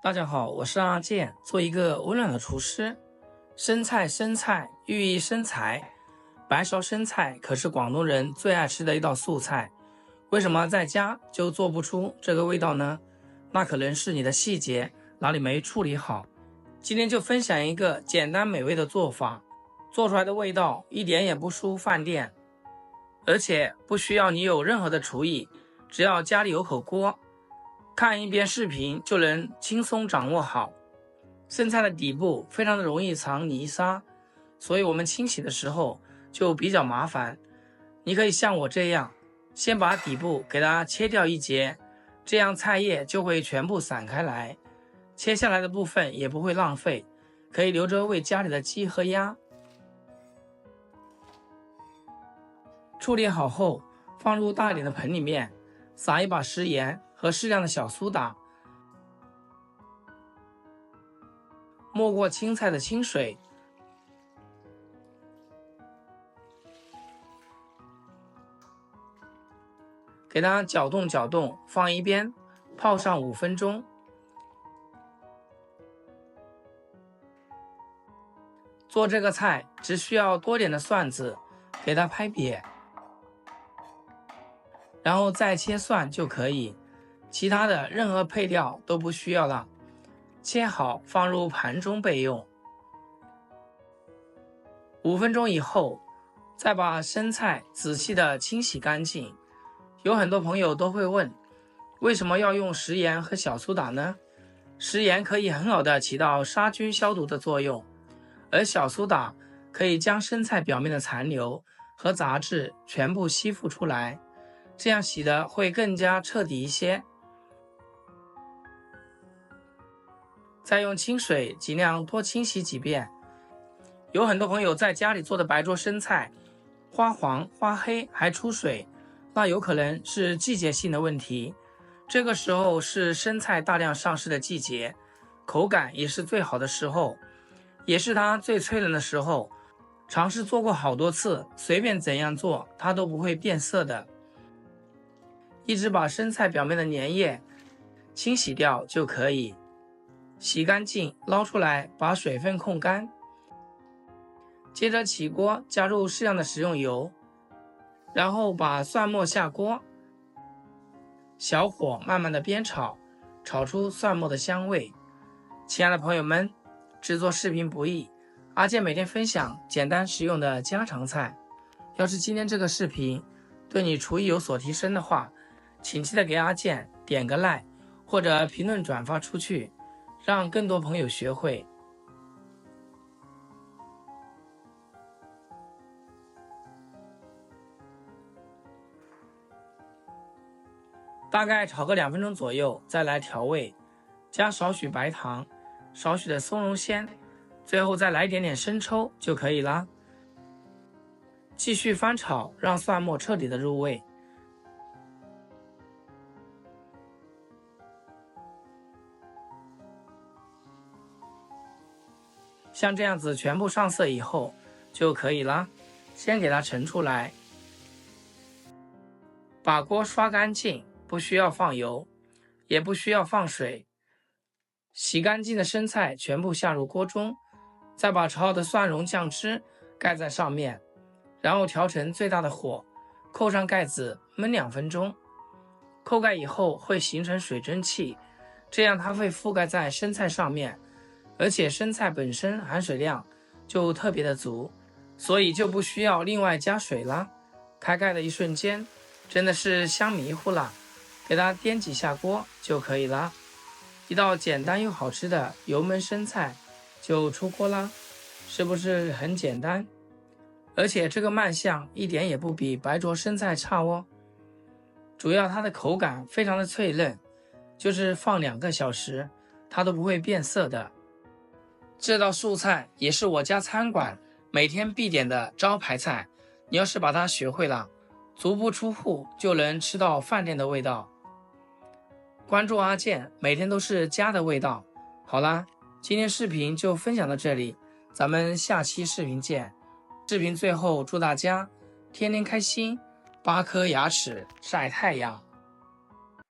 大家好，我是阿健，做一个温暖的厨师。生菜寓意生财，白烧生菜可是广东人最爱吃的一道素菜。为什么在家就做不出这个味道呢？那可能是你的细节哪里没处理好。今天就分享一个简单美味的做法，做出来的味道一点也不输饭店，而且不需要你有任何的厨艺，只要家里有口锅，看一遍视频就能轻松掌握好。生菜的底部非常的容易藏泥沙，所以我们清洗的时候就比较麻烦。你可以像我这样，先把底部给它切掉一截，这样菜叶就会全部散开来，切下来的部分也不会浪费，可以留着喂家里的鸡和鸭。处理好后，放入大一点的盆里面，撒一把食盐和适量的小苏打，没过青菜的清水，给它搅动搅动，放一边泡上5分钟。做这个菜只需要多点的蒜子，给它拍扁，然后再切蒜就可以，其他的任何配料都不需要了。切好放入盘中备用。5分钟以后，再把生菜仔细的清洗干净。有很多朋友都会问，为什么要用食盐和小苏打呢？食盐可以很好的起到杀菌消毒的作用，而小苏打可以将生菜表面的残留和杂质全部吸附出来，这样洗的会更加彻底一些。再用清水尽量多清洗几遍。有很多朋友在家里做的白灼生菜花黄花黑还出水，那有可能是季节性的问题。这个时候是生菜大量上市的季节，口感也是最好的时候，也是它最脆嫩的时候。尝试做过好多次，随便怎样做它都不会变色的。一直把生菜表面的粘液清洗掉就可以。洗干净捞出来，把水分控干，接着起锅加入适量的食用油，然后把蒜末下锅，小火慢慢的煸炒，炒出蒜末的香味。亲爱的朋友们，制作视频不易，阿健每天分享简单实用的家常菜。要是今天这个视频对你厨艺有所提升的话，请记得给阿健点个 like 或者评论转发出去，让更多朋友学会。大概炒个2分钟左右，再来调味，加少许白糖，少许的松茸鲜，最后再来一点点生抽就可以啦。继续翻炒，让蒜末彻底的入味。像这样子全部上色以后就可以了，先给它盛出来，把锅刷干净，不需要放油，也不需要放水。洗干净的生菜全部下入锅中，再把炒好的蒜蓉酱汁盖在上面，然后调成最大的火，扣上盖子焖2分钟。扣盖以后会形成水蒸气，这样它会覆盖在生菜上面，而且生菜本身含水量就特别的足，所以就不需要另外加水啦。开盖的一瞬间真的是香迷糊了，给它颠几下锅就可以啦。一道简单又好吃的油焖生菜就出锅啦，是不是很简单？而且这个卖相一点也不比白灼生菜差哦，主要它的口感非常的脆嫩，就是放2个小时它都不会变色的。这道素菜也是我家餐馆每天必点的招牌菜，你要是把它学会了，足不出户就能吃到饭店的味道。关注阿健，每天都是家的味道。好啦，今天视频就分享到这里，咱们下期视频见。视频最后祝大家天天开心，8颗牙齿晒太阳。